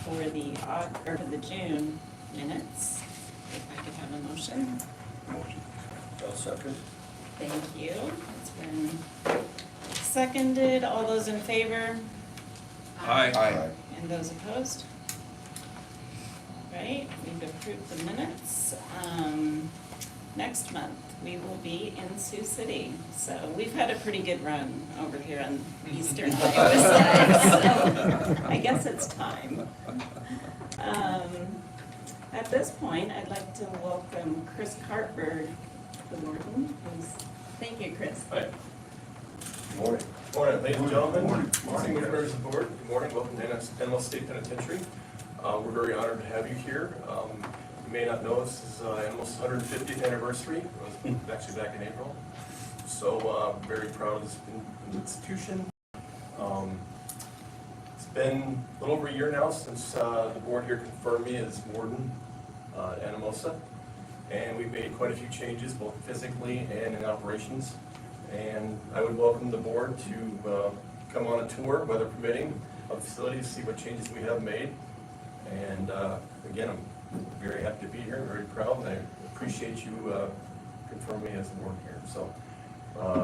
for the June minutes. If I could have a motion. Motion. I'll second. Thank you. It's been seconded. All those in favor? Aye. Aye. And those opposed? All right, we've approved the minutes. Next month, we will be in Sioux City. So we've had a pretty good run over here on Eastern Iowa side, so I guess it's time. At this point, I'd like to welcome Chris Cartberg, the warden. Thank you, Chris. Hi. Good morning. Morning, ladies and gentlemen. Morning. Distinguished members of the board. Good morning. Welcome to Anamosa State Penitentiary. We're very honored to have you here. You may not know this is Anamosa's 150th anniversary. It was actually back in April. So very proud of this institution. It's been a little over a year now since the board here confirmed me as warden at Anamosa. And we've made quite a few changes, both physically and in operations. And I would welcome the board to come on a tour, weather permitting, of the facility to see what changes we have made. And again, I'm very happy to be here, very proud, and I appreciate you confirming me as the board here. So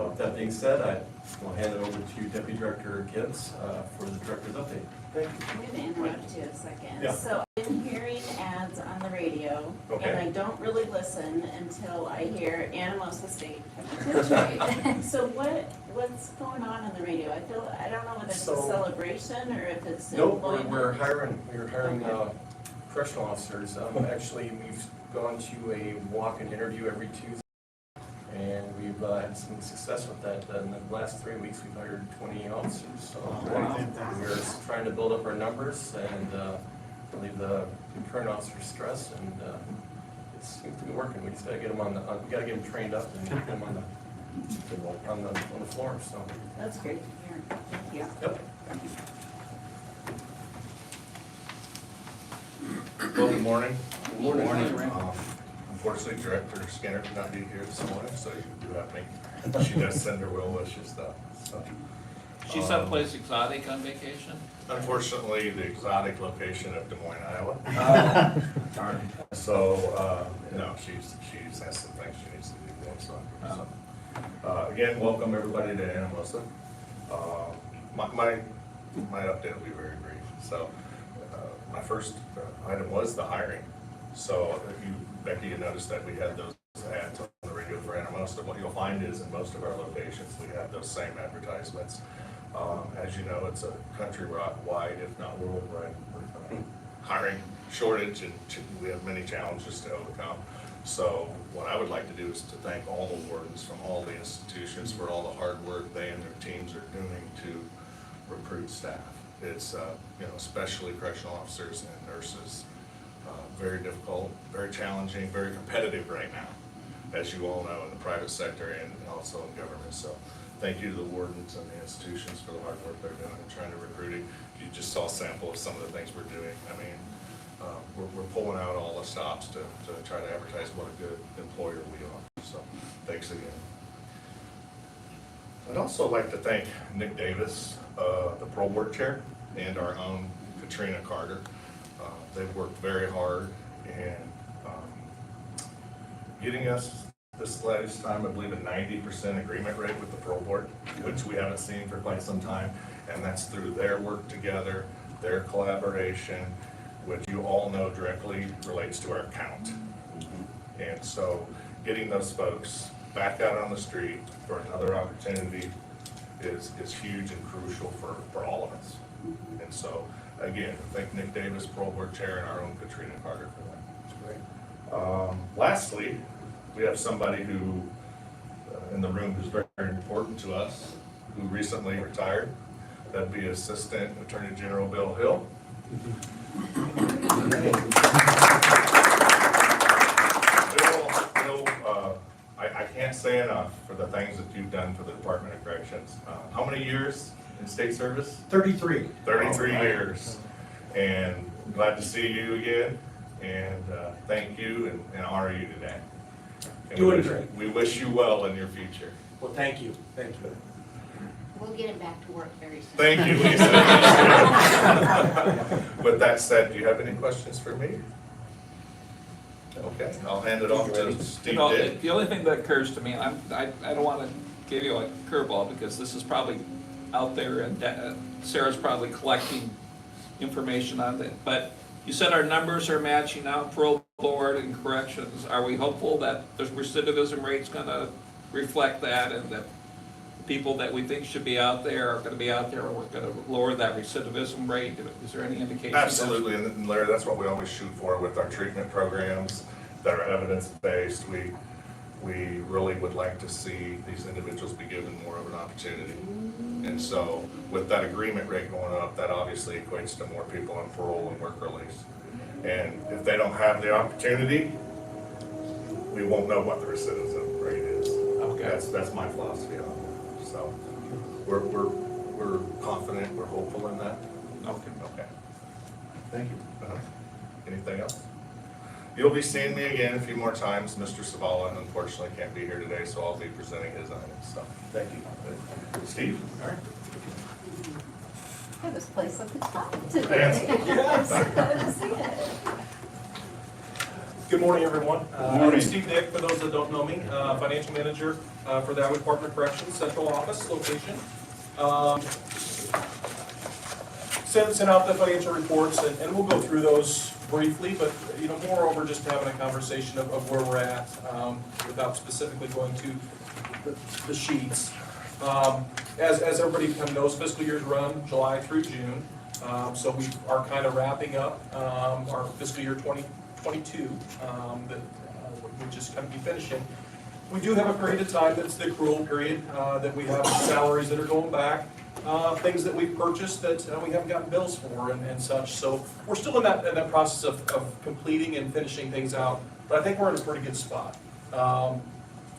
with that being said, I will hand it over to Deputy Director Gibbs for the director's update. Thank you. I'm going to interrupt you a second. Yeah. So I've been hearing ads on the radio, Okay. and I don't really listen until I hear Anamosa State Penitentiary. So what's going on the radio? I don't know whether it's a celebration or if it's Nope, employment. we're hiring Okay. correctional officers. Actually, we've gone to a walk-in interview every Tuesday, and we've had some success with that. In the last 3 weeks, we've hired 20 officers. So we're trying to build up our numbers and relieve the current officers' stress, and it seems to be working. We just got to get them we got to get them trained up and get them on the floor. So That's great to hear. Thank you. yep. Well, good morning. Good morning. Unfortunately, Director Skinner could not be here this morning, so you do have me. She does send her well wishes though. So, She's someplace exotic on vacation? unfortunately, the exotic location of Des Moines, Iowa. Darn. So, no, she has some things she needs to do there. So, again, welcome everybody to Anamosa. My update will be very brief. So, my first item was the hiring. So, Becky, you noticed that we had those ads on the radio for Anamosa. What you'll find is in most of our locations, we have those same advertisements. As you know, it's a country-wide, if not worldwide, hiring shortage, and we have many challenges to overcome. So what I would like to do is to thank all the wardens from all the institutions for all the hard work they and their teams are doing to recruit staff. It's, especially correctional officers and nurses, very difficult, very challenging, very competitive right now, as you all know, in the private sector and also in government. So thank you to the wardens and the institutions for the hard work they're doing in trying to recruiting. You just saw a sample of some of the things we're doing. I mean, we're pulling out all the stops to try to advertise what a good employer we are. So thanks again. I'd also like to thank Nick Davis, the Parole Board Chair, and our own Katrina Carter. They've worked very hard in getting us this last time, I believe, a 90% agreement rate with the Parole Board, which we haven't seen for quite some time. And that's through their work together, their collaboration, which you all know directly relates to our count. And so getting those folks back out on the street for another opportunity is huge and crucial for all of us. And so, again, thank Nick Davis, Parole Board Chair, and our own Katrina Carter for that. That's great. Lastly, we have somebody who, in the room, who's very, very important to us, who recently retired. That'd be Assistant Attorney General Bill Hill. Bill, I can't say enough for the things that you've done for the Department of Corrections. How many years in state service? 33. 33 years. And glad to see you again. And thank you and honor you today. And Doing great. We wish you well in your future. Well, thank you. Thank you. We'll get him back to work very soon. Thank you, Lisa. With that said, do you have any questions for me? Okay, I'll hand it off to Steve Dick. The only thing that occurs to me, and I don't want to give you a curveball because this is probably out there and Sarah's probably collecting information on that, but you said our numbers are matching out, parole board and corrections. Are we hopeful that the recidivism rate's gonna reflect that and that people that we think should be out there are gonna be out there and we're gonna lower that recidivism rate? Is there any indication? Absolutely, and Larry, that's what we always shoot for with our treatment programs that are evidence-based. We really would like to see these individuals be given more of an opportunity. And so with that agreement rate going up, that obviously equates to more people on parole and work release. And if they don't have the opportunity, we won't know what the recidivism rate is. Okay. That's my philosophy on it. So we're confident, we're hopeful in that. Okay. Okay. Thank you. Anything else? You'll be seeing me again a few more times. Mr. Savala unfortunately can't be here today, so I'll be presenting his items. So thank you. Steve? All right. I have this place at the top today. Yes. Good to see it. Good morning, everyone. Morning. I'm Steve Dick, for those that don't know me, financial manager for the Iowa Department of Corrections Central Office location. Sent out the financial reports, and we'll go through those briefly, but moreover, just having a conversation of where we're at without specifically going to the sheets. As everybody kind of knows, fiscal years run July through June, so we are kind of wrapping up our fiscal year 2022 that we're just going to be finishing. We do have a period of time that's the accrual period that we have salaries that are going back. Things that we've purchased that we haven't gotten bills for and such. So we're still in that process of completing and finishing things out, but I think we're in a pretty good spot.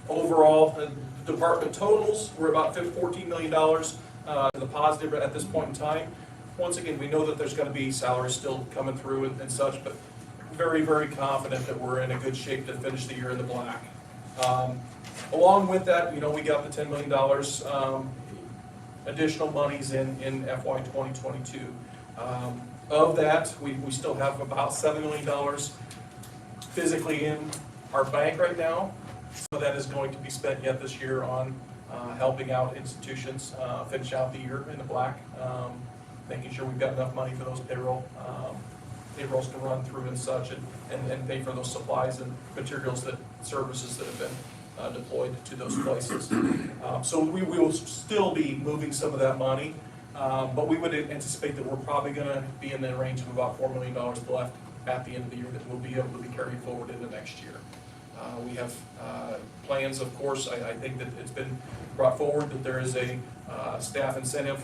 Overall, the department totals, we're about $14 million to the positive at this point in time. Once again, we know that there's going to be salaries still coming through and such, but very, very confident that we're in a good shape to finish the year in the black. Along with that, we got the $10 million additional monies in FY 2022. Of that, we still have about $7 million physically in our bank right now. So that is going to be spent yet this year on helping out institutions finish out the year in the black, making sure we've got enough money for those payrolls to run through and such, and pay for those supplies and materials services that have been deployed to those places. So we will still be moving some of that money, but we would anticipate that we're probably going to be in the range of about $4 million left at the end of the year that we'll be able to be carried forward into next year. We have plans, of course. I think that it's been brought forward that there is a staff incentive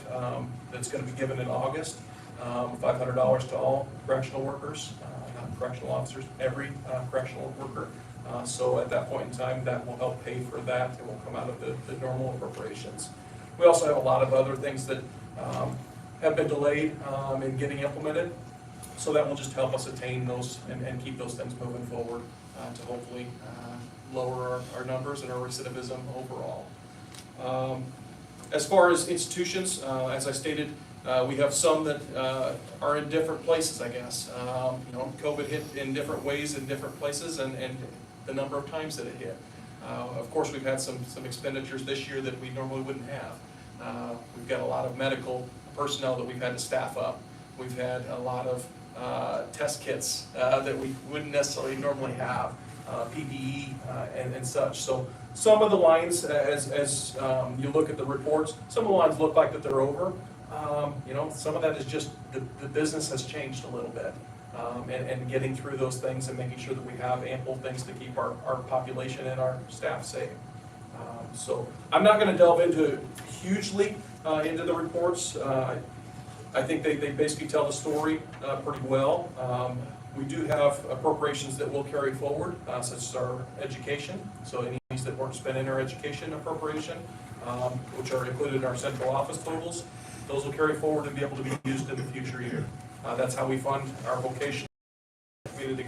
that's going to be given in August, $500 to all correctional workers, not correctional officers, every correctional worker. So at that point in time, that will help pay for that. It will come out of the normal appropriations. We also have a lot of other things that have been delayed in getting implemented. So that will just help us attain those and keep those things moving forward to hopefully lower our numbers and our recidivism overall. As far as institutions, as I stated, we have some that are in different places, I guess. COVID hit in different ways in different places, and the number of times that it hit. Of course, we've had some expenditures this year that we normally wouldn't have. We've got a lot of medical personnel that we've had to staff up. We've had a lot of test kits that we wouldn't necessarily normally have, PPE and such. So some of the lines, as you look at the reports, some of the lines look like that they're over. Some of that is just the business has changed a little bit. And getting through those things and making sure that we have ample things to keep our population and our staff safe. So I'm not going to delve into hugely into the reports. I think they basically tell the story pretty well. We do have appropriations that will carry forward, such as our education. So any things that weren't spent in our education appropriation, which are included in our central office totals, those will carry forward and be able to be used in the future year. That's how we fund our vocational community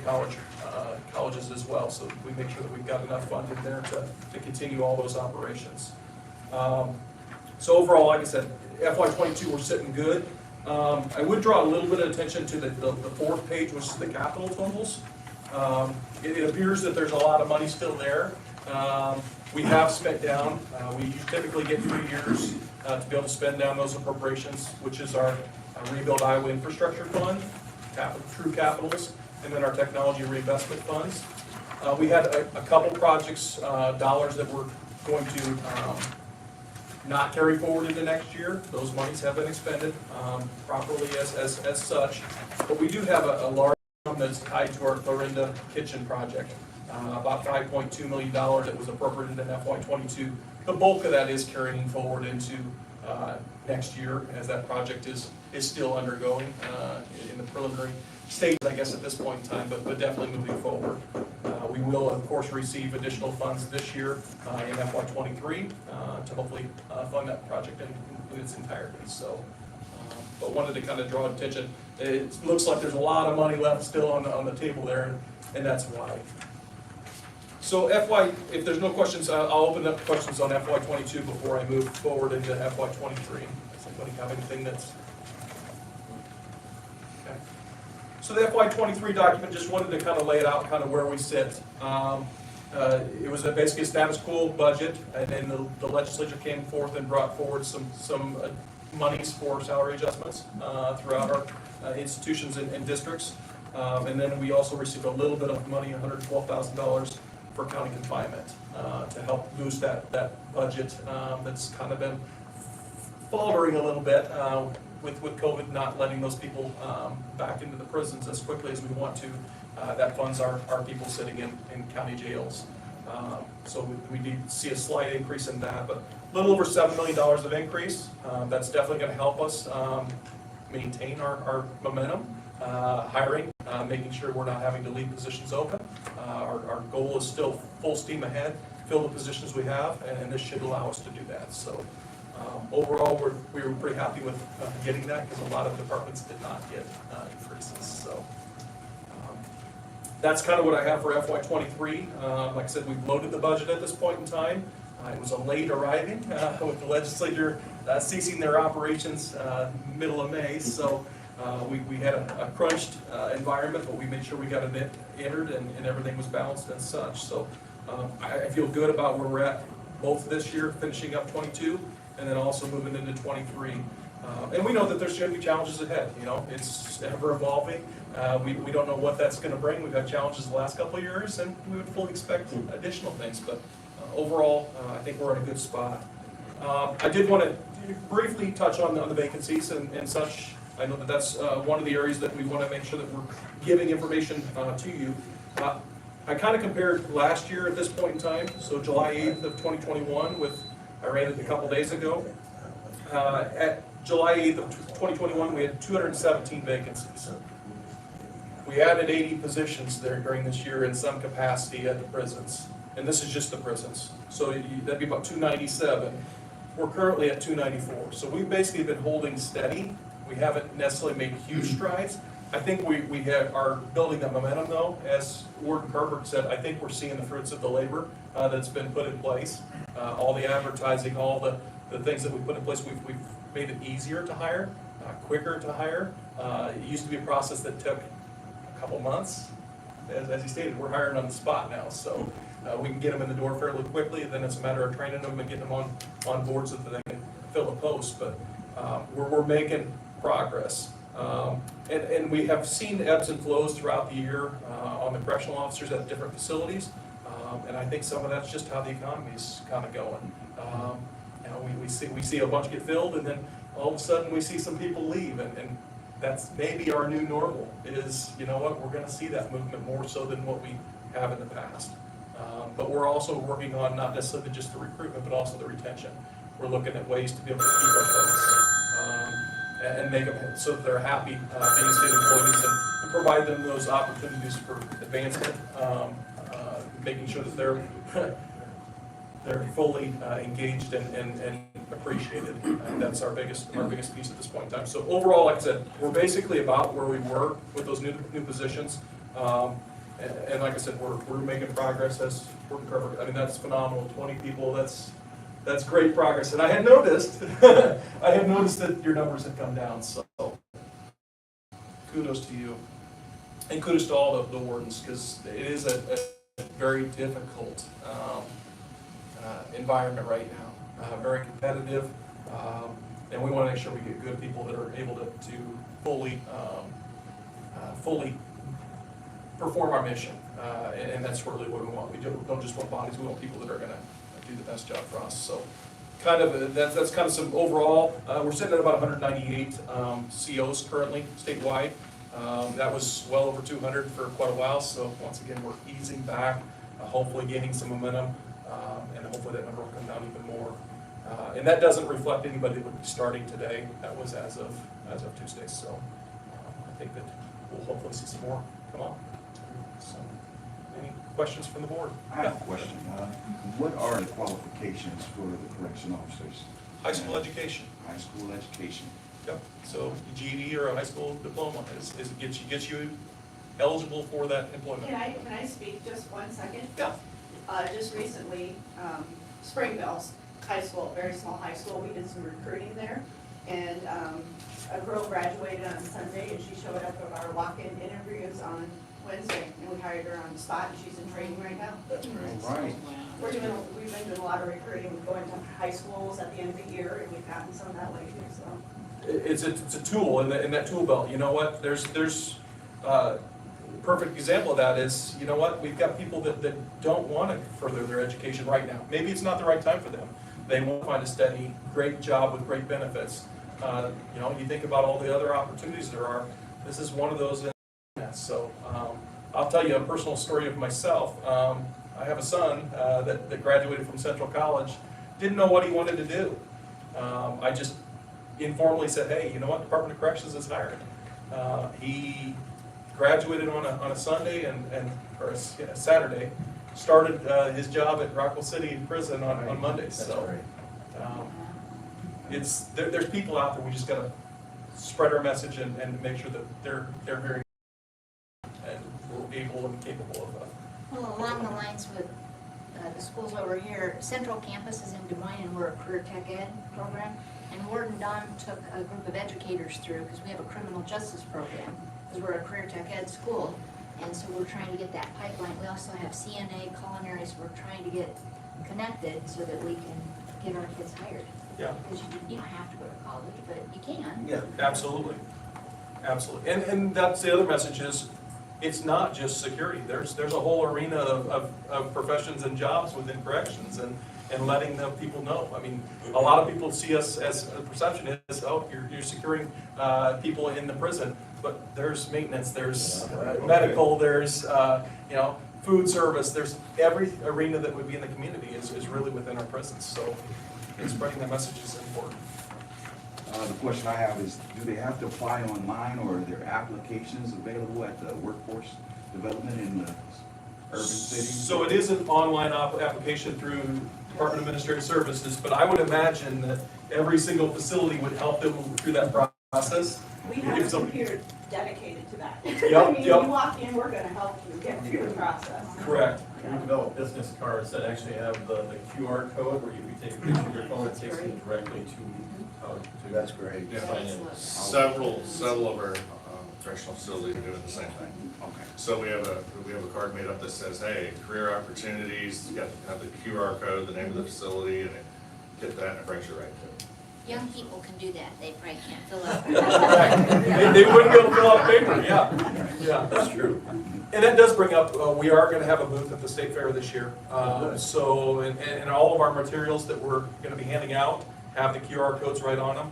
colleges as well. So we make sure that we've got enough funding there to continue all those operations. So overall, like I said, FY '22, we're sitting good. I would draw a little bit of attention to the fourth page, which is the capital totals. It appears that there's a lot of money still there. We have spent down, we typically get 3 years to be able to spend down those appropriations, which is our Rebuild Iowa Infrastructure Fund, True Capitals, and then our Technology Reinvestment Funds. We had a couple projects, dollars that we're going to not carry forward into next year. Those monies have been expended properly as such. But we do have a large sum that's tied to our Florinda Kitchen project, about $5.2 million that was appropriated in FY '22. The bulk of that is carrying forward into next year, as that project is still undergoing in the preliminary stage, I guess, at this point in time, but definitely moving forward. We will, of course, receive additional funds this year in FY '23 to hopefully fund that project in its entirety. So, but wanted to kind of draw attention. It looks like there's a lot of money left still on the table there, and that's why. So if there's no questions, I'll open up questions on FY '22 before I move forward into FY '23. Does anybody have anything that's... Okay. So the FY '23 document, just wanted to kind of lay it out, kind of where we sit. It was basically a status quo budget, and then the legislature came forth and brought forward some monies for salary adjustments throughout our institutions and districts. And then we also received a little bit of money, $112,000 for county confinement to help boost that budget that's kind of been faltering a little bit with COVID not letting those people back into the prisons as quickly as we want to. That funds our people sitting in county jails. So we need to see a slight increase in that, but a little over $7 million of increase. That's definitely going to help us maintain our momentum, hiring, making sure we're not having to leave positions open. Our goal is still full steam ahead, fill the positions we have, and this should allow us to do that. So overall, we were pretty happy with getting that, because a lot of departments did not get increases. So that's kind of what I have for FY '23. Like I said, we've loaded the budget at this point in time. It was a late arriving with the legislature ceasing their operations middle of May. So we had a crunched environment, but we made sure we got it entered and everything was balanced and such. So I feel good about where we're at both this year, finishing up '22, and then also moving into '23. And we know that there's going to be challenges ahead. You know, it's ever evolving. We don't know what that's going to bring. We've had challenges the last couple of years, and we would fully expect additional things. But overall, I think we're in a good spot. I did want to briefly touch on the vacancies and such. I know that that's one of the areas that we want to make sure that we're giving information to you. I kind of compared last year at this point in time, so July 8th of 2021 with, I ran it a couple days ago. At July 8th of 2021, we had 217 vacancies. We added 80 positions there during this year in some capacity at the prisons. And this is just the prisons. So that'd be about 297. We're currently at 294. So we've basically been holding steady. We haven't necessarily made huge strides. I think we are building that momentum, though. As Warden Herbert said, I think we're seeing the fruits of the labor that's been put in place. All the advertising, all the things that we put in place, we've made it easier to hire, quicker to hire. It used to be a process that took a couple months. As he stated, we're hiring on the spot now, so we can get them in the door fairly quickly. Then it's a matter of training them and getting them on board so that they can fill a post. But we're making progress. And we have seen ebbs and flows throughout the year on the correctional officers at different facilities. And I think some of that's just how the economy's kind of going. We see a bunch get filled, and then all of a sudden we see some people leave, and that's maybe our new normal. Is, you know what, we're going to see that movement more so than what we have in the past. But we're also working on not necessarily just the recruitment, but also the retention. We're looking at ways to be able to keep our folks and make them so that they're happy being state employees, and provide them those opportunities for advancement, making sure that they're fully engaged and appreciated. And that's our biggest piece at this point in time. So overall, like I said, we're basically about where we were with those new positions. And like I said, we're making progress as working cover. I mean, that's phenomenal. 20 people, that's That's great progress, and I had noticed, that your numbers had come down, so kudos to you. And kudos to all the wardens, because it is a very difficult environment right now, very competitive, and we want to make sure we get good people that are able to fully perform our mission, and that's really what we want. We don't just want bodies, we want people that are going to do the best job for us. So that's kind of some overall, we're sitting at about 198 COs currently statewide. That was well over 200 for quite a while, so once again, we're easing back, hopefully gaining some momentum, and hopefully that number will come down even more. And that doesn't reflect anybody that would be starting today. That was as of Tuesday, so I think that we'll hopefully see some more come on. So, any questions from the board? I have a question. What are the qualifications for the correction officers? High school education. High school education. Yep. So GED or a high school diploma gets you eligible for that employment. Can I speak just 1 second? Yeah. Just recently, Springville's high school, very small high school, we did some recruiting there. And a girl graduated on Sunday and she showed up at our walk-in interviews on Wednesday. And we hired her on the spot and she's in training right now. All right. We've been doing a lot of recruiting, going to high schools at the end of the year and we've gotten some of that lately, so. It's a tool in that tool belt. You know what? There's perfect example of that is, you know what? We've got people that don't want to further their education right now. Maybe it's not the right time for them. They won't find a steady, great job with great benefits. You know, you think about all the other opportunities there are. This is one of those. So I'll tell you a personal story of myself. I have a son that graduated from Central College, didn't know what he wanted to do. I just informally said, hey, you know what, Department of Corrections is hiring. He graduated on a Sunday or a Saturday, started his job at Rockwell City Prison on Mondays. So there's people out there, we just gotta spread our message and make sure that they're very and we're able and capable of that. Well, along the lines with the schools over here, Central Campus is in Des Moines and we're a career tech ed program. And Warden Don took a group of educators through, because we have a criminal justice program, because we're a career tech ed school. And so we're trying to get that pipeline. We also have CNA, culinary, so we're trying to get connected so that we can get our kids hired. Yeah. Because you don't have to go to college, but you can. Yeah, absolutely. Absolutely. And that's the other message is, it's not just security. There's a whole arena of professions and jobs within corrections and letting the people know. I mean, a lot of people see us as the perception is, oh, you're securing people in the prison, but there's maintenance, there's medical, there's food service, there's every arena that would be in the community is really within our prisons. So spreading that message is important. The question I have is, do they have to apply online, or are there applications available at the workforce development in the urban cities? So it is an online application through Department of Administrative Services, but I would imagine that every single facility would help them through that process. We have a computer dedicated to that. Yep, I mean, yep. you walk in, we're gonna help you get through the process. Correct. We developed business cards that actually have the QR code where you can take a picture of your phone, it takes you directly to how to. That's great. Yeah. sign in. Several of our correctional facilities are doing the same thing. Okay. So we have a card made up that says, hey, career opportunities, you got to have the QR code, the name of the facility, and get that, and it brings you right to it. Young people can do that. They probably can't fill out. They wouldn't be able to fill out paper, yeah. That's true. And that does bring up, we are gonna have a booth at the State Fair this year. So, and all of our materials that we're gonna be handing out have the QR codes right on them.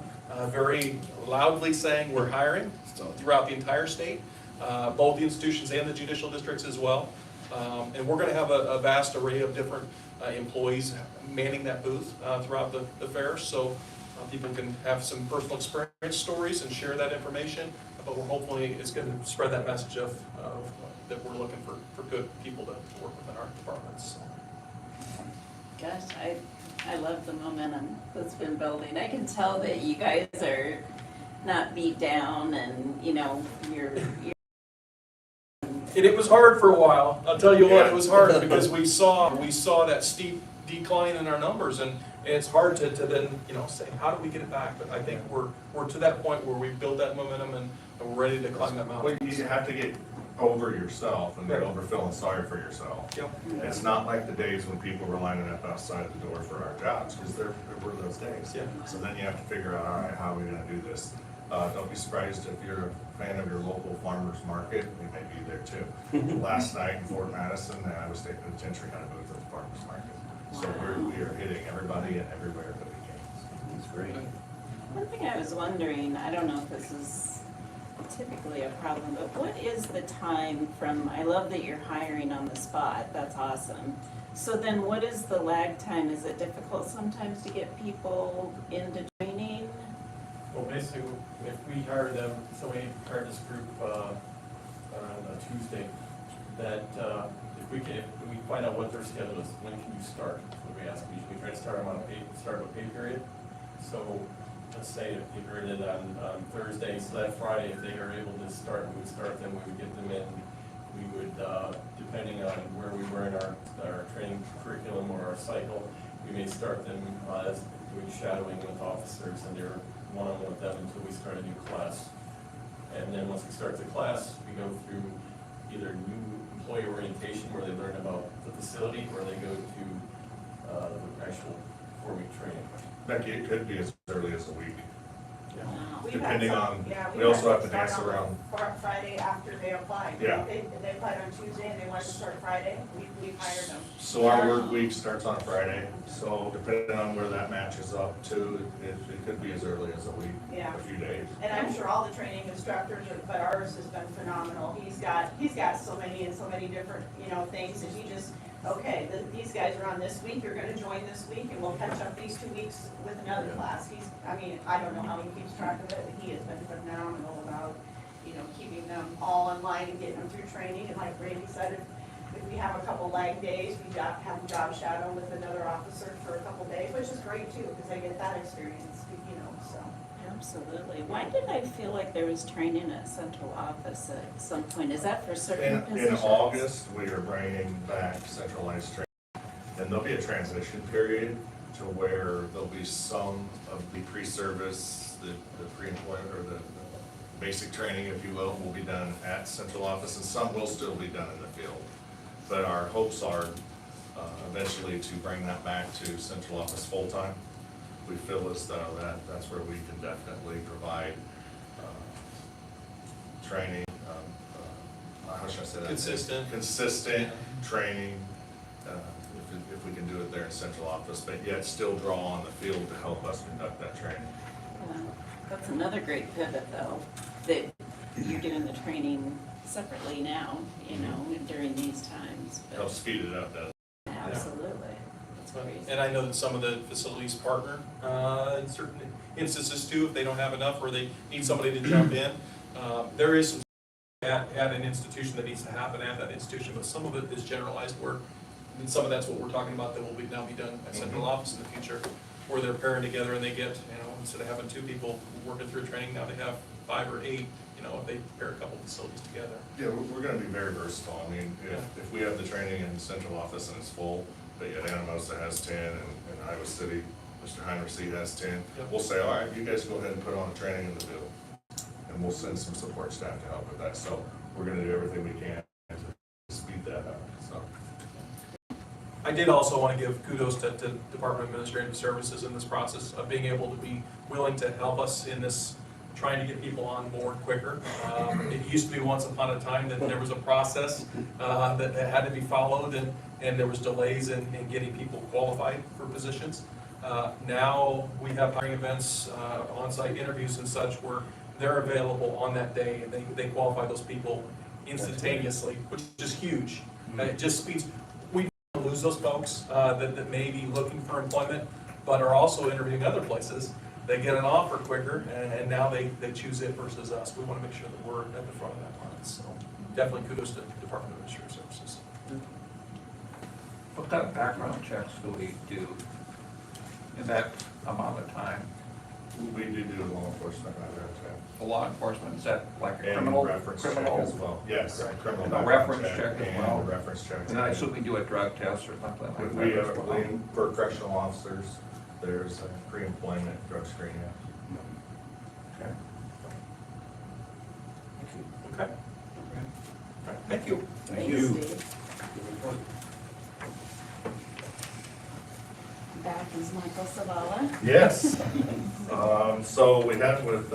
Very loudly saying we're hiring throughout the entire state, both the institutions and the judicial districts as well. And we're gonna have a vast array of different employees manning that booth throughout the fair. So people can have some personal experience stories and share that information. But we're hopefully it's gonna spread that message of that we're looking for good people to work within our departments. Gosh, I love the momentum that's been building. I can tell that you guys are not beat down and, you're And it was hard for a while. I'll tell you what, it was hard because we saw that steep decline in our numbers, and And it's hard to then, say, how do we get it back? But I think we're to that point where we've built that momentum and we're ready to climb that Well, mountain. you have to get over yourself and get Right. over feeling sorry for yourself. Yep. It's not like the days when people were lining up outside the door for our jobs, because there were those days. Yeah. So then you have to figure out, all right, how are we gonna do this? Don't be surprised if you're a fan of your local farmer's market, we may be there too. Last night in Fort Madison, the Iowa State Penitentiary had a booth at the farmer's market. So we are hitting everybody and everywhere that we can. That's great. One thing I was wondering, I don't know if this is typically a problem, but what is the time from, I love that you're hiring on the spot, that's awesome. So then what is the lag time? Is it difficult sometimes to get people into training? Well, basically, if we hire them, so we hired this group on a Tuesday, that if we find out what their schedule is, when can you start? That's what we ask. We usually try to start them on start with pay period. So let's say if you heard it on Thursday, so that Friday, if they are able to start, we would start them, we would get them in. We would, depending on where we were in our training curriculum or our cycle, we may start them as doing shadowing with officers, and they're one-on-one with them until we start a new class. And then once we start the class, we go through either new employee orientation where they learn about the facility, or they go to the actual 4-week training. Becky, it could be as early as a week. Wow. We've had Depending some- on- yeah, we we've also had have to some dance start on around. Friday after they applied. Yeah. They applied on Tuesday and they wanted to start Friday, we hired them. So our work week starts on Friday, so depending on where that matches up to, it could be as early as a week, Yeah. a few days. And I'm sure all the training instructors, but ours has been phenomenal. He's got so many different, things, and he just, okay, these guys are on this week, you're gonna join this week, and we'll catch up these 2 weeks with another class. I don't know how he keeps track of it, but he has been phenomenal about, keeping them all online and getting them through training. And like Brady said, if we have a couple lag days, we have them job shadow with another officer for a couple days, which is great too, because they get that experience, so. Absolutely. Why did I feel like there was training at central office at some point? Is that for certain In positions? August, we are bringing back centralized training, and there'll be a transition period to where there'll be some of the pre-service, the pre-employment, or the basic training, if you will be done at central office, and some will still be done in the field. But our hopes are eventually to bring that back to central office full-time. We feel as though that's where we can definitely provide training, how should I say that? Consistent training, if we can do it there in central office, but yet still draw on the field to help us conduct that training. Yeah. That's another great pivot though, that you're doing the training separately now, during these times. But Help speed it up, doesn't it? absolutely. That's crazy. And I know that some of the facilities partner in certain instances too, if they don't have enough or they need somebody to jump in. There is some at an institution that needs to happen at that institution, but some of it is generalized work. And some of that's what we're talking about that will now be done at central office in the future, where they're pairing together and they get, instead of having 2 people working through training, now they have 5 or 8, if they pair a couple facilities together. Yeah, we're gonna be very versatile. I mean, if we have the training in central office and it's full, but yet Anamosa has 10 and Iowa City, Mr. Heinrichs has 10, Yep. we'll say, all right, you guys go ahead and put on a training in the field. And we'll send some support staff to help with that. So we're gonna do everything we can to speed that up, so. I did also want to give kudos to Department of Administrative Services in this process of being able to be willing to help us in this, trying to get people on board quicker. It used to be once upon a time that there was a process that had to be followed and there was delays in getting people qualified for positions. Now we have hiring events, on-site interviews and such where they're available on that day and they qualify those people instantaneously, which is huge. It just speeds. Lose those folks that may be looking for employment, but are also interviewing other places. They get an offer quicker, and now they choose it versus us. We want to make sure that we're at the front of that line. So definitely kudos to Department of Administrative Services. What kind of background checks do we do in that amount of time? We do law enforcement background check. The law enforcement, is that like a And criminal? reference check as well. Yes, criminal And a background reference check as and well? a reference check. And I assume we do a drug test or something like that We as have, well? for correctional officers, there's a pre-employment drug screening. Okay. Okay. All right, thank you. Thanks, Steve. Back is Michael Savala. Yes. So we had with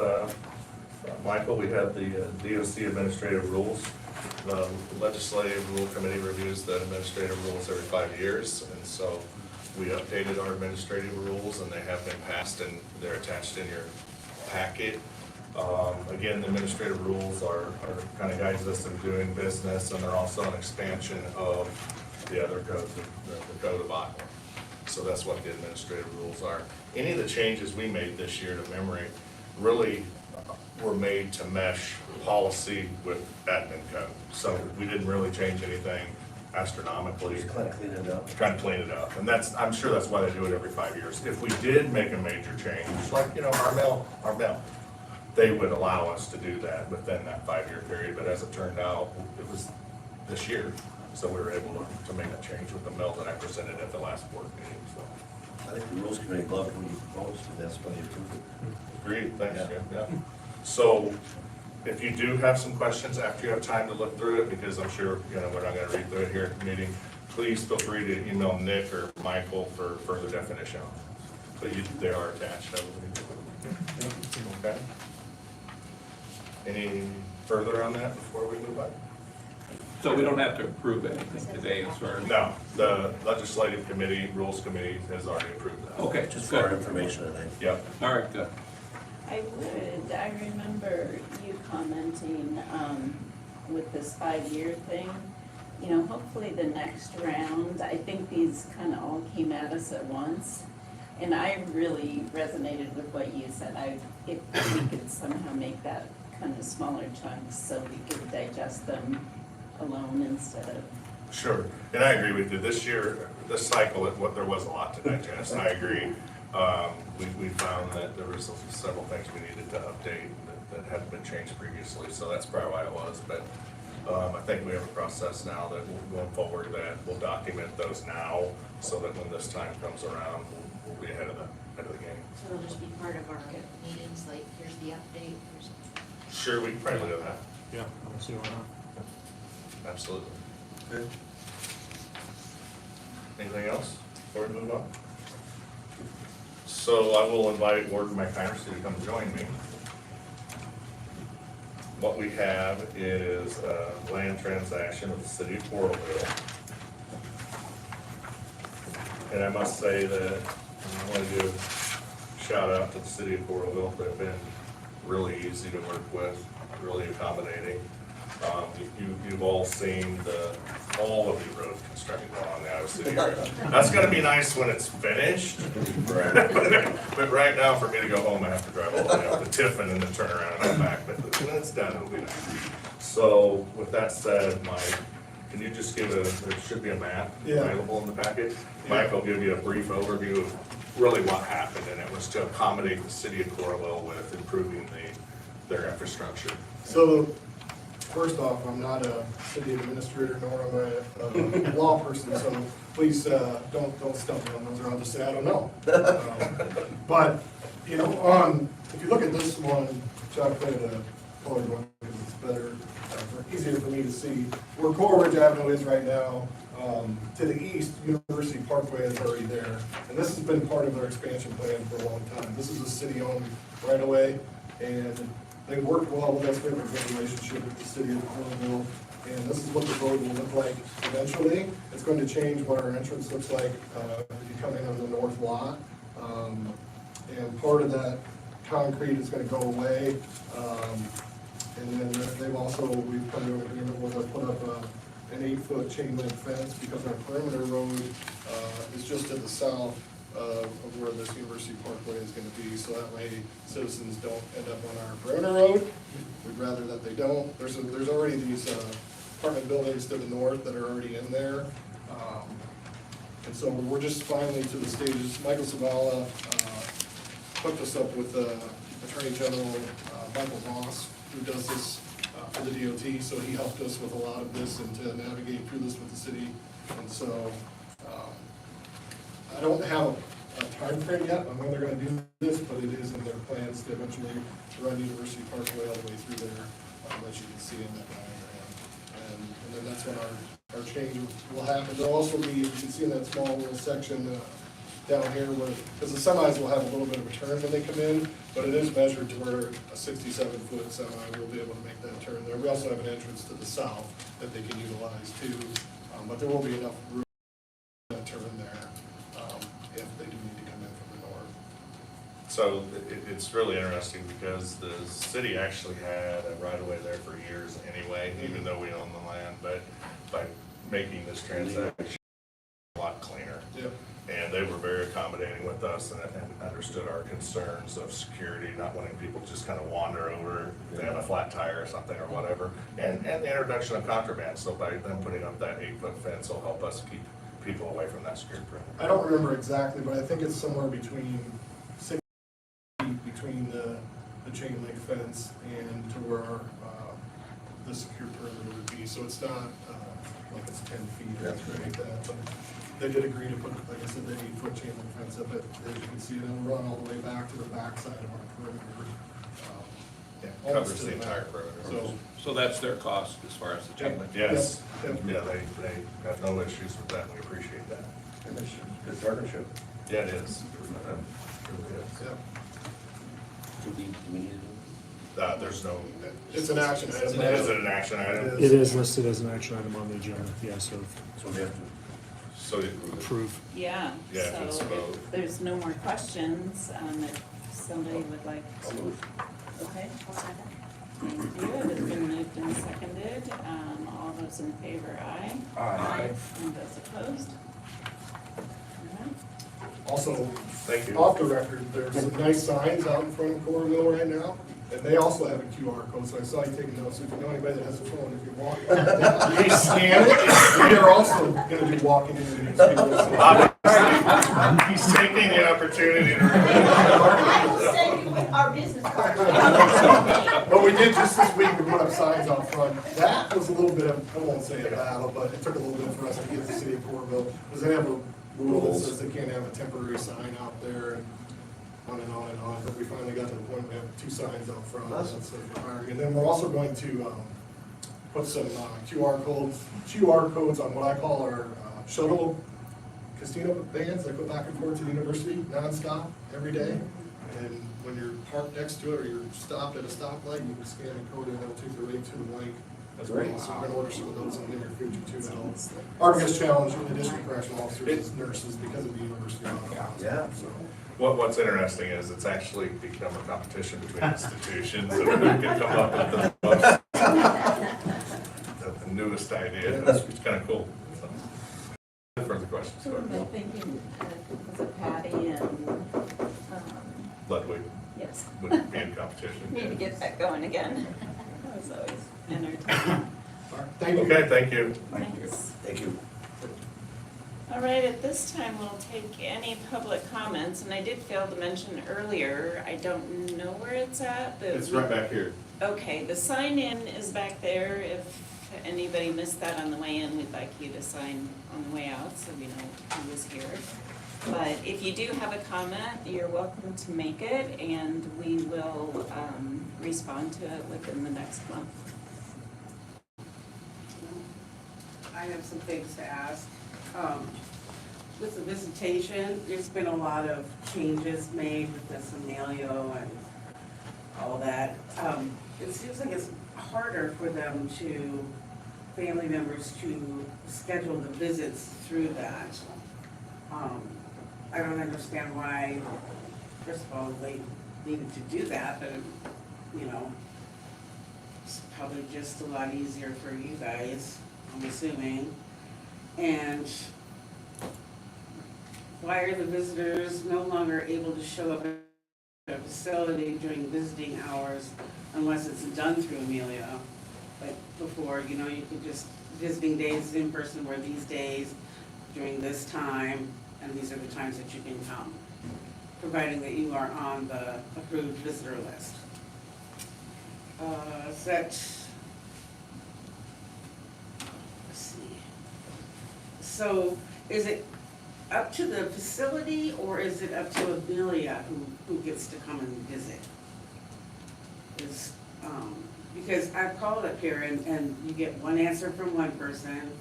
Michael, we had the DOC administrative rules. The legislative rule committee reviews the administrative rules every 5 years, and so we updated our administrative rules, and they have been passed, and they're attached in your packet. Again, the administrative rules are kind of guides us in doing business, and they're also an expansion of the other code, the code of Iowa. So that's what the administrative rules are. Any of the changes we made this year to memory really were made to mesh policy with admin code. So we didn't really change anything astronomically. Just kind of clean it up. Trying to clean it up, and I'm sure that's why they do it every 5 years. If we did make a major change, like, our mail, they would allow us to do that within that 5-year period, but as it turned out, it was this year, so we were able to make that change with the mail that I presented at the last board meeting, so. I think the rules committee loved when you proposed, and that's why you approved it. Agreed, thanks, Yeah. Jim, yeah. So, if you do have some questions after you have time to look through it, because I'm sure, we're not gonna read through it here at the meeting, please feel free to email Nick or Michael for further definition. But they are attached, I believe. Okay? Any further on that before we move on? So we don't have to approve anything today as far as? No, the legislative committee, rules committee has already approved that. Okay, Just for our good. information, I think. Yep. All right, good. I remember you commenting, with this 5-year thing. Hopefully the next round, I think these kind of all came at us at once. And I really resonated with what you said. If we could somehow make that kind of smaller chunks so we could digest them alone instead of. Sure, and I agree with you. This year, this cycle, there was a lot to digest. I agree. We found that there was several things we needed to update that hadn't been changed previously, so that's probably why it was. But I think we have a process now that going forward that we'll document those now, so that when this time comes around, we'll be ahead of the game. So it'll just be part of our meetings, like, here's the update, here's. Sure, we can probably do that. Yeah, I don't see why not. Absolutely. Anything else before we move on? So I will invite Warden McInerney to come join me. What we have is a land transaction with the city of Porterville. And I must say that I want to give a shout out to the city of Porterville. They've been really easy to work with, really accommodating. You've all seen all of the road construction going on now in the city area. That's gonna be nice when it's finished. But right now, for me to go home, I have to drive all the way up to Tiffin and then turn around and come back. But when it's done, it'll be nice. So with that said, Mike, can you just give there should be a map available in the packet? Mike will give you a brief overview of really what happened, and it was to accommodate the city of Coralville with improving their infrastructure. So, first off, I'm not a city administrator, nor am I a law person, so please don't stump me on those, or I'll just say I don't know. But, if you look at this one, which I put a colored one, because it's better, easier for me to see, where Coleridge Avenue is right now, to the east, University Parkway is already there. And this has been part of their expansion plan for a long time. This is a city-owned right-of-way, and they worked well with us. We have a good relationship with the city of Coralville, and this is what the road will look like eventually. It's going to change what our entrance looks like if you come in on the north lot. And part of that concrete is going to go away. And then we've come to an agreement where they'll put up an 8-foot chain link fence, because our perimeter road is just to the south of where this University Parkway is gonna be, so that way citizens don't end up on our perimeter road. We'd rather that they don't. There's already these apartment buildings to the north that are already in there. And so we're just finally to the stages. Michael Savala hooked us up with Attorney General Michael Ross, who does this for the DOT, so he helped us with a lot of this and to navigate through this with the city. And so I don't have timeframe yet on when they're gonna do this, but it is in their plans to eventually run University Parkway all the way through there, as you can see in that diagram. And then that's when our change will happen. There'll also be, you can see in that small little section, down here where, because the semis will have a little bit of a turn when they come in, but it is measured to where a 67-foot semi will be able to make that turn there. We also have an entrance to the south that they can utilize too, but there will be enough room to turn there, if they do need to come in from the north. So it's really interesting because the city actually had a right of way there for years anyway, even though we own the land, but by making this transaction a lot cleaner. Yep. And they were very accommodating with us and understood our concerns of security, not wanting people to just kind of wander over, if they have a flat tire or something or whatever. And the introduction of contraband, so by them putting up that 8-foot fence will help us keep people away from that security perimeter. I don't remember exactly, but I think it's somewhere between 6 feet between the chain link fence and to where our, the secure perimeter would be. So it's not like it's 10 feet or anything like that. But they did agree to put, like I said, the 8-foot chain link fence up. As you can see, it'll run all the way back to the back side of our perimeter. Yeah, almost covers to the back. entire perimeter. So that's their cost as far as the chain link? Yes, Yep. yeah, they have no issues with that, we appreciate that. Good partnership. Yeah, it is. Yep. Do we need to do? There's no. It's an action item. Is it an action item? It It is listed as an action item on the agenda, yeah, so So we have to. So you approve. Yeah, Yeah, if it's so both. if there's no more questions, if somebody would like I'll to, move. okay. Thank you, it has been moved and seconded, all those in favor, aye. Aye. And those opposed? Alright. Also, Thank you. off the record, there's some nice signs out in front of Core Mill right now, and they also have a QR code, so I saw you taking notes, so if you know anybody that has a phone, if you want, you scan it, they're also gonna be walking into these people. so- He's taking the opportunity to. I will send you our business card. But we did just this week, we put up signs out front, that was a little bit of, I won't say a battle, but it took a little bit for us to get the city of Coreville, because they have a rule that says they can't have a temporary sign out there, and on and on and on, but we finally got to the point, we have 2 signs out front, that's requiring. And then we're also going to, put some QR codes on what I call our shuttle casino vans that go back and forth to the university nonstop every day. And when you're parked next to it or you're stopped at a stoplight, you can scan a code and it'll take you right to the link as well. So we're gonna order some of those in the near future too. To help. Our biggest challenge in addition to correctional officers is nurses because of the university. Yeah. So, What's interesting is it's actually become a competition between institutions of who can come up with the most, the newest idea. It's kind of cool. So, further questions? Who am I thinking, was it Patty and, Ludwig yes, would be in competition. need to get that going again. That was always entertaining. thank you. Okay, thank you. Thanks. Thank you. All right, at this time, we'll take any public comments, and I did fail to mention earlier, I don't know where it's at, but. It's right back here. Okay, the sign-in is back there. If anybody missed that on the way in, we'd like you to sign on the way out, so we know who was here. But if you do have a comment, you're welcome to make it, and we will respond to it within the next month. I have some things to ask. With the visitation, there's been a lot of changes made with this Emilio and all that. It seems like it's harder for them to, family members to schedule the visits through that. I don't understand why, first of all, they needed to do that, but, you know, it's probably just a lot easier for you guys, I'm assuming. And why are the visitors no longer able to show up at a facility during visiting hours unless it's done through Amelia? Like before, you know, you could just, visiting days in person were these days during this time, and these are the times that you can come, providing that you are on the approved visitor list. Is that, let's see. So is it up to the facility, or is it up to Amelia who gets to come and visit? Is, because I've called up here and you get one answer from one person,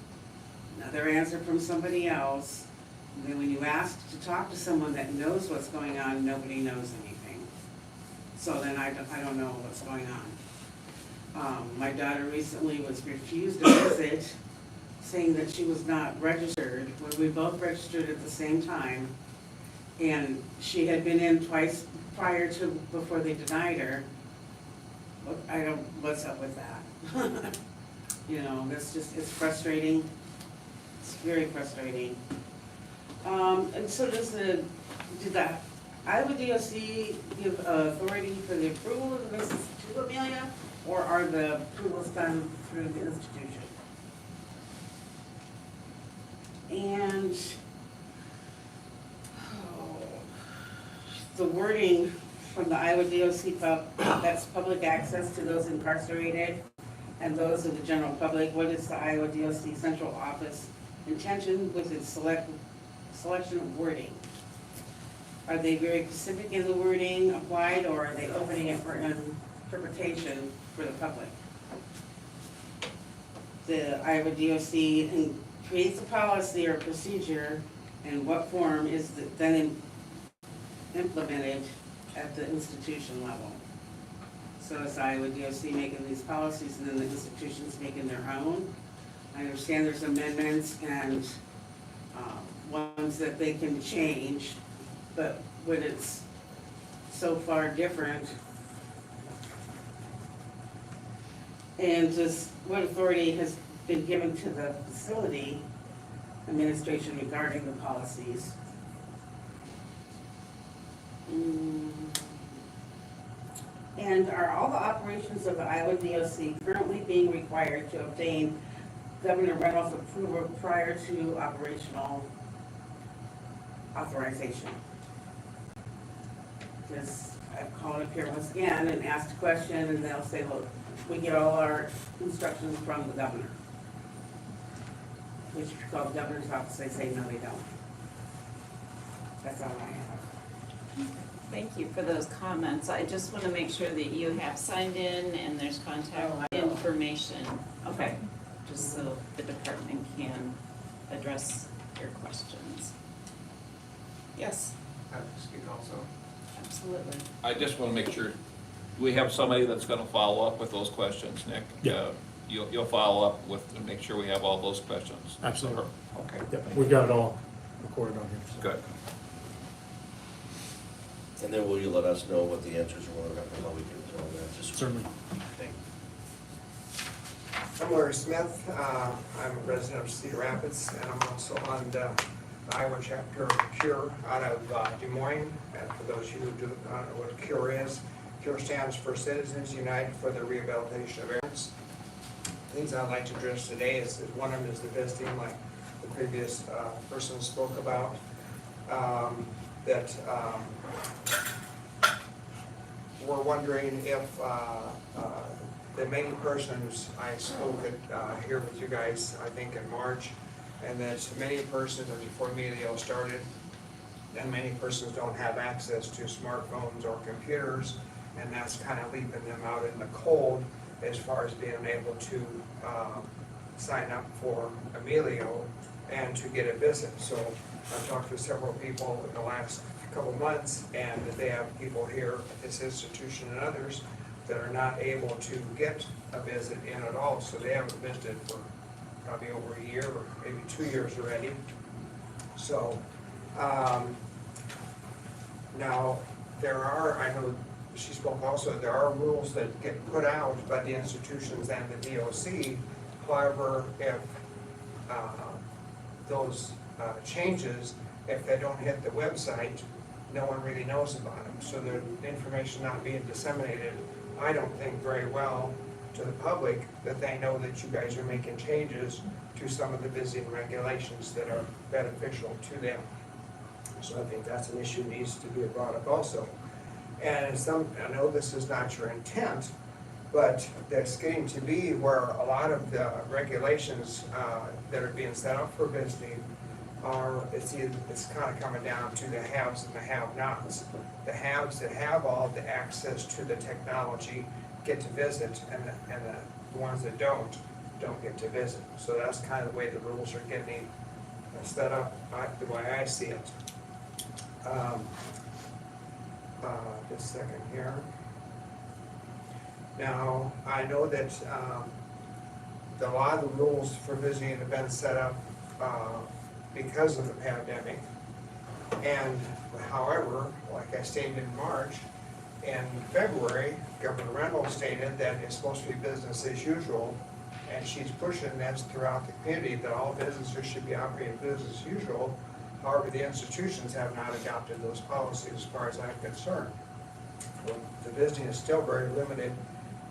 another answer from somebody else, and then when you ask to talk to someone that knows what's going on, nobody knows anything. So then I don't know what's going on. My daughter recently was refused a visit, saying that she was not registered, when we both registered at the same time. And she had been in twice prior to, before they denied her. What's up with that? You know, that's just, it's frustrating. It's very frustrating. And so did the Iowa DOC give authority for the approval of the visits to Amelia, or are the approvals done through the institution? And the wording from the Iowa DOC, that's public access to those incarcerated and those of the general public. What is the Iowa DOC central office intention with its selection of wording? Are they very specific in the wording applied, or are they opening it for interpretation for the public? The Iowa DOC creates a policy or procedure, and what form is then implemented at the institution level. So is Iowa DOC making these policies and then the institution's making their own? I understand there's amendments and ones that they can change, but when it's so far different, and just what authority has been given to the facility administration regarding the policies? And are all the operations of the Iowa DOC currently being required to obtain Governor Reynolds' approval prior to operational authorization? Because I've called up here once again and asked a question, and they'll say, look, we get all our instructions from the governor. Which if you call the governor's office, they say, no, they don't. That's all I have. Thank you for those comments. I just want to make sure that you have signed in and there's contact information. Okay, just so the department can address your questions. Yes, I have to speak also. absolutely. I just want to make sure, we have somebody that's going to follow up with those questions, Nick. Yeah. You'll follow up with, to make sure we have all those questions. Absolutely. Okay, Yep, we've got it all recorded on here. so. good. And then will you let us know what the answers were, and how we can tell that? Just- Certainly. Thank you. I'm Larry Smith. I'm a resident of Cedar Rapids, and I'm also on the Iowa chapter of CURE out of Des Moines. And for those of you who do not know what CURE is, CURE stands for Citizens United for the Rehabilitation of Immigrants. Things I'd like to address today is one of them is the visiting, like the previous person spoke about. We're wondering if the many persons, I spoke at, here with you guys, I think in March, and that many persons, before Emilio started, and many persons don't have access to smartphones or computers, and that's kind of leaving them out in the cold as far as being able to sign up for Emilio and to get a visit. So I've talked to several people in the last couple months, and they have people here at this institution and others that are not able to get a visit in at all. So they haven't visited for probably over a year or maybe 2 years already. So now there are, I know she spoke also, there are rules that get put out by the institutions and the DOC. However, if those changes, if they don't hit the website, no one really knows about them. So the information not being disseminated, I don't think very well to the public that they know that you guys are making changes to some of the visiting regulations that are beneficial to them. So I think that's an issue that needs to be brought up also. And I know this is not your intent, but there's getting to be where a lot of the regulations that are being set up for visiting it's kind of coming down to the haves and the have-nots. The haves that have all the access to the technology get to visit, and the ones that don't get to visit. So that's kind of the way the rules are getting set up, the way I see it. Just a second here. Now, I know that a lot of the rules for visiting have been set up because of the pandemic. And however, like I stated in March, in February, Governor Reynolds stated that it's supposed to be business as usual, and she's pushing this throughout the community, that all businesses should be operating business as usual. However, the institutions have not adopted those policies as far as I'm concerned. Well, the visiting is still very limited.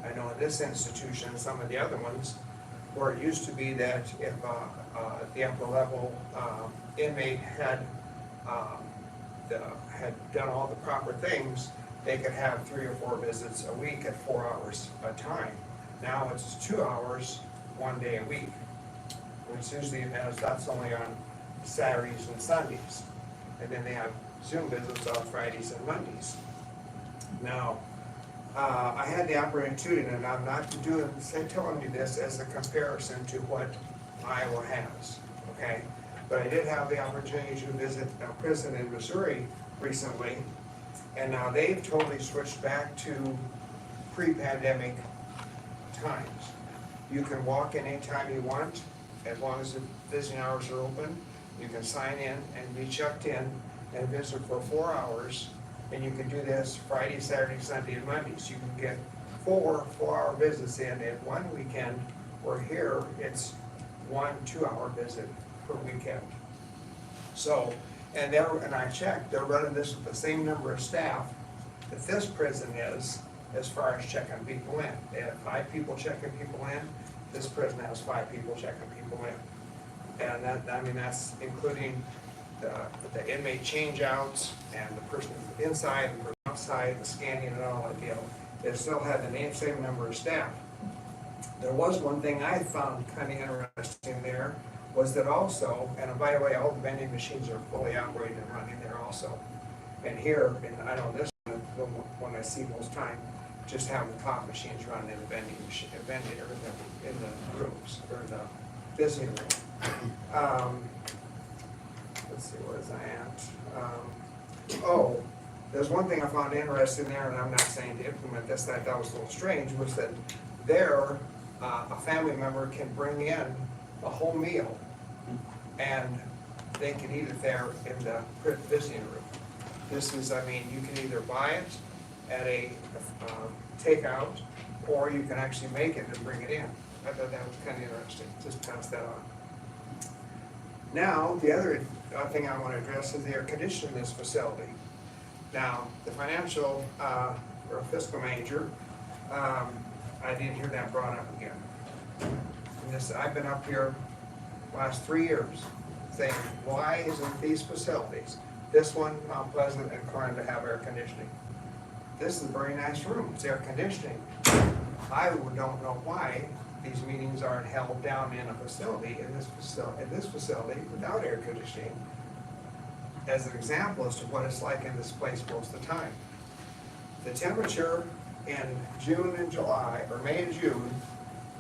I know in this institution, some of the other ones, where it used to be that if the upper level inmate had done all the proper things, they could have 3 or 4 visits a week at 4 hours a time. Now it's 2 hours, 1 day a week, which usually that's only on Saturdays and Sundays. And then they have Zoom visits on Fridays and Mondays. Now, I had the opportunity, and I'm not telling you this as a comparison to what Iowa has, okay? But I did have the opportunity to visit a prison in Missouri recently, and now they've totally switched back to pre-pandemic times. You can walk in anytime you want, as long as the visiting hours are open. You can sign in and be checked in and visit for 4 hours. And you can do this Friday, Saturday, Sunday, and Mondays. You can get 4 4-hour visits in one weekend, where here it's 1 2-hour visit per weekend. So, and I checked, they're running this with the same number of staff that this prison is, as far as checking people in. They have 5 people checking people in. This prison has 5 people checking people in. And that's including the inmate change-outs and the person inside and the person outside, the scanning and all that deal. They still have the same number of staff. There was one thing I found kind of interesting there, was that also, and by the way, all the vending machines are fully operated and running there also. And here, and I know this one I see most time, just have the top machines running in the vending machine, in the rooms, or the visiting room. Let's see, where is I at? There's one thing I found interesting there, and I'm not saying to implement this, that was a little strange, was that there, a family member can bring in a whole meal, and they can eat it there in the visiting room. This is, you can either buy it at a takeout, or you can actually make it and bring it in. I thought that was kind of interesting. Just pass that on. Now, the other thing I want to address is the air conditioning in this facility. Now, the financial or fiscal manager, I didn't hear that brought up again. And I've been up here last 3 years saying, why isn't these facilities, this one, Mount Pleasant and Corn, to have air conditioning? This is a very nice room, it's air conditioning. I don't know why these meetings aren't held down in a facility, in this facility without air conditioning, as an example as to what it's like in this place most of the time. The temperature in June and July, or May and June,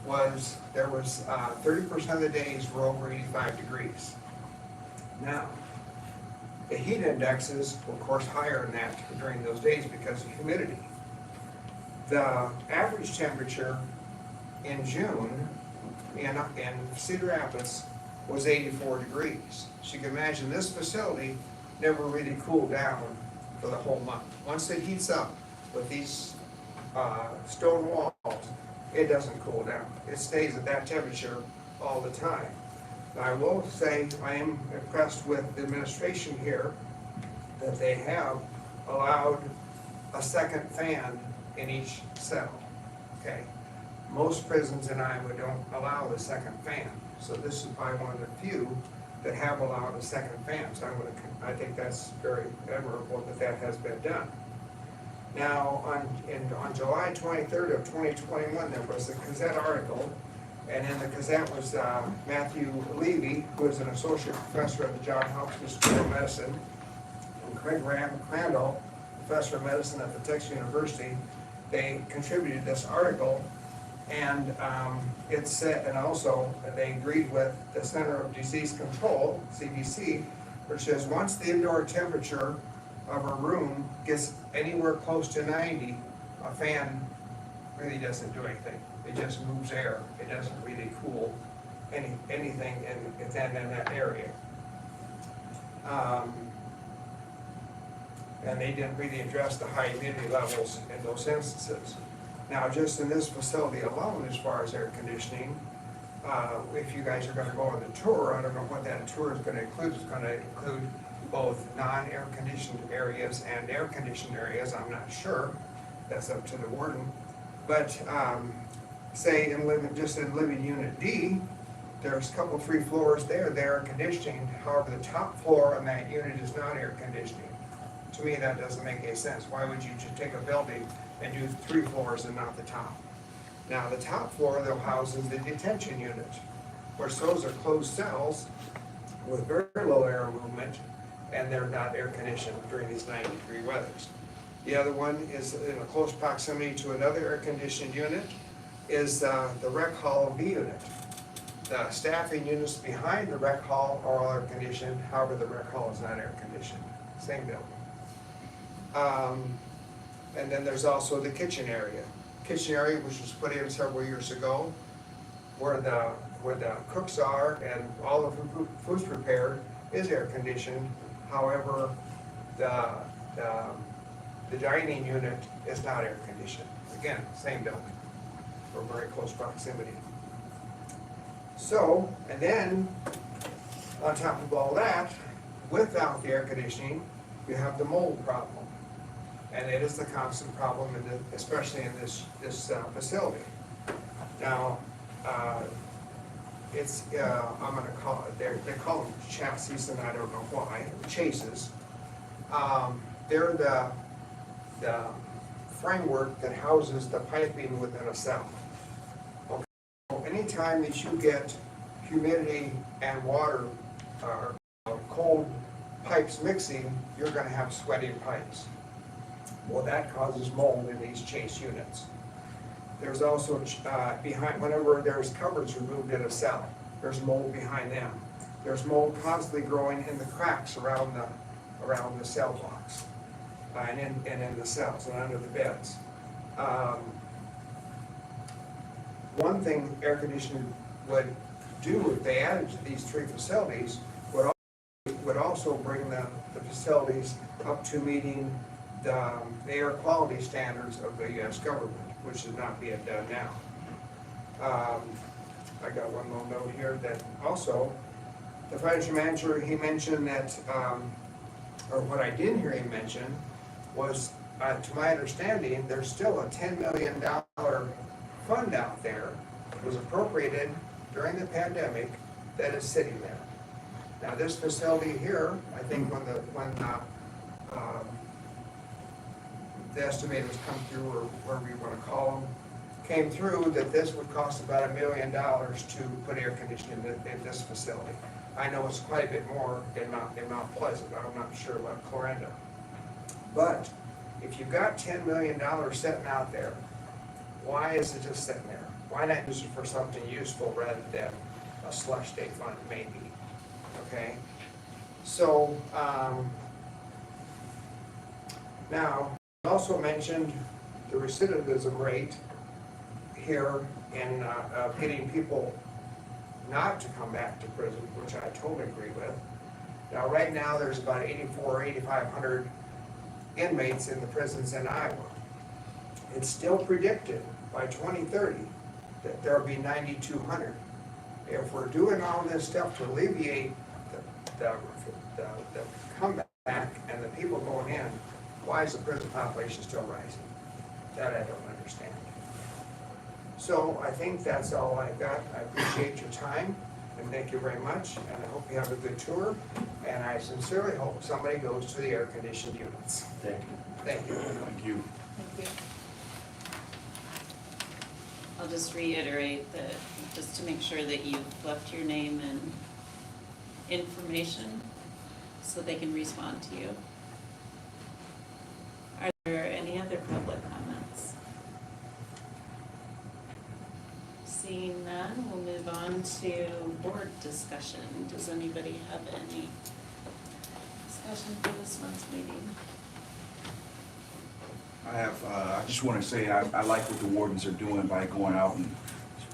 was 30% of the days were over 85 degrees. Now, the heat indexes were of course higher than that during those days because of humidity. The average temperature in June in Cedar Rapids was 84 degrees. So you can imagine this facility never really cooled down for the whole month. Once it heats up with these stone walls, it doesn't cool down. It stays at that temperature all the time. Now, I will say I am impressed with the administration here that they have allowed a second fan in each cell. Okay, most prisons in Iowa don't allow the second fan, so this is probably one of the few that have allowed a second fan. So I think that's very admirable that has been done. Now, on July 23rd of 2021, there was a Gazette article And in the Gazette was Matthew Levy, who is an associate professor at the Johns Hopkins School of Medicine, and Craig Crandall, professor of medicine at the Texas University. They contributed this article, and it said, and also they agreed with the Center of Disease Control, CDC, which says once the indoor temperature of a room gets anywhere close to 90, a fan really doesn't do anything. It just moves air. It doesn't really cool anything in that area. And they didn't really address the high humidity levels in those instances. Now, just in this facility alone, as far as air conditioning, if you guys are gonna go on the tour, I don't know what that tour is gonna include. It's gonna include both non-air conditioned areas and air conditioned areas. I'm not sure. That's up to the warden. But say just in living unit D, there's a couple, 3 floors there, they're air conditioning. However, the top floor on that unit is not air conditioning. To me, that doesn't make any sense. Why would you just take a building and do 3 floors and not the top? Now, the top floor, though, houses the detention unit, which those are closed cells with very low air movement, and they're not air conditioned during these 90-degree weathers. The other one is in a close proximity to another air conditioned unit, is the rec hall B unit. The staffing units behind the rec hall are all air conditioned, however, the rec hall is not air conditioned, same building. And then there's also the kitchen area. Kitchen area, which was put in several years ago, where the cooks are and all the food's prepared is air conditioned. However, the dining unit is not air conditioned. Again, same building, or very close proximity. So, and then on top of all that, without the air conditioning, you have the mold problem. And it is the constant problem, especially in this facility. Now, it's, I'm gonna call it, they call them chassis, and I don't know why, chases. They're the framework that houses the piping within a cell. Okay. So anytime that you get humidity and water, cold pipes mixing, you're gonna have sweaty pipes. Well, that causes mold in these chase units. There's also behind, whenever there's cupboards removed in a cell, there's mold behind them. There's mold constantly growing in the cracks around the cell blocks, and in the cells and under the beds. One thing air conditioning would do if they added to these 3 facilities would also bring the facilities up to meeting the air quality standards of the U.S. government, which is not being done now. I got one little note here that also, the financial manager, he mentioned that, or what I didn't hear him mention was, to my understanding, there's still a $10 million fund out there that was appropriated during the pandemic that is sitting there. Now, this facility here, I think when the estimators come through, or whatever you want to call them, came through that this would cost about $1 million to put air conditioning in this facility. I know it's quite a bit more in Mount Pleasant. I'm not sure about Clarendon. But if you've got $10 million sitting out there, why is it just sitting there? Why not use it for something useful rather than a slush day fund, maybe? Okay? So, now, I also mentioned the recidivism rate here in getting people not to come back to prison, which I totally agree with. Now, right now, there's about 8,500 inmates in the prisons in Iowa. It's still predicted by 2030 that there'll be 9,200. If we're doing all this stuff to alleviate the comeback and the people going in, why is the prison population still rising? That I don't understand. So I think that's all I've got. I appreciate your time, and thank you very much, and I hope you have a good tour, and I sincerely hope somebody goes to the air-conditioned units. Thank you. Thank you. Thank you. Thank you. I'll just reiterate that, just to make sure that you've left your name and information so they can respond to you. Are there any other public comments? Seeing none, we'll move on to board discussion. Does anybody have any discussion for this month's meeting? I just want to say, I like what the wardens are doing by going out and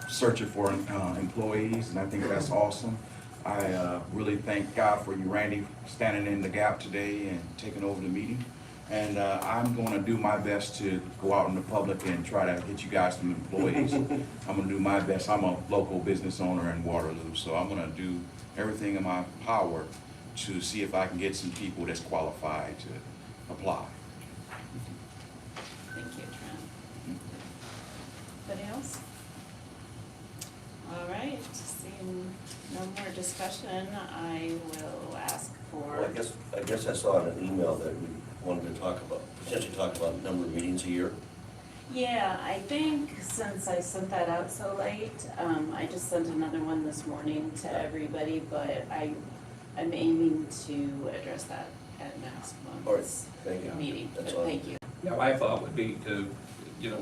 searching for employees, and I think that's awesome. I really thank God for you, Randy, standing in the gap today and taking over the meeting. And I'm going to do my best to go out in the public and try to get you guys some employees. I'm going to do my best. I'm a local business owner in Waterloo, so I'm going to do everything in my power to see if I can get some people that's qualified to apply. Thank you, Trent. Anybody else? All right, seeing no more discussion, I will ask Well, for, I guess I saw in an email that we wanted to potentially talk about number of meetings a year. yeah, I think since I sent that out so late, I just sent another one this morning to everybody, but I'm aiming to address that at next All right, month's thank you. meeting, but That's all. thank you. Yeah, my thought would be to,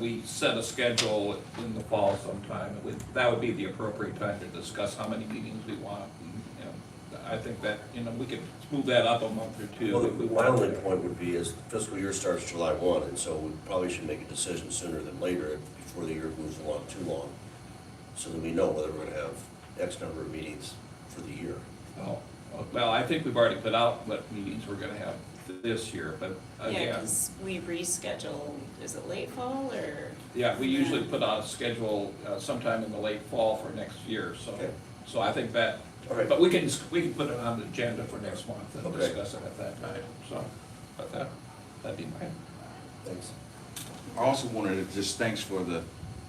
we set a schedule in the fall sometime. That would be the appropriate time to discuss how many meetings we want. And I think that, we could move that up a month or two. Well, if we my want. only point would be is the fiscal year starts July 1, and so we probably should make a decision sooner than later before the year moves along too long, so that we know whether we're gonna have X number of meetings for the year. Well, I think we've already put out what meetings we're gonna have this year, but Yeah, again, because we reschedule, is it late fall or? yeah, we usually put out a schedule sometime in the late fall for next year, so. Okay. So I think that, All right. but we can put it on the agenda for next month and Okay. discuss it at that time, so. But that'd be mine. Thanks. I also wanted to just thanks for the,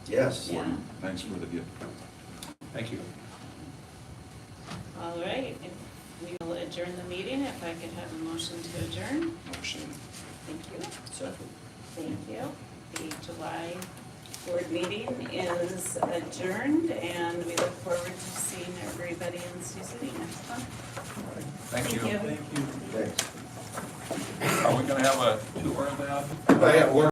Yes. Yeah. thanks for the gift. Thank you. All right, if we will adjourn the meeting, if I could have a motion to adjourn. Motion. Thank you. Second. Thank you. The July board meeting is adjourned, and we look forward to seeing everybody in Sioux City next month. Thank you. Thank you. Thanks. Are we gonna have a tour of that? I have one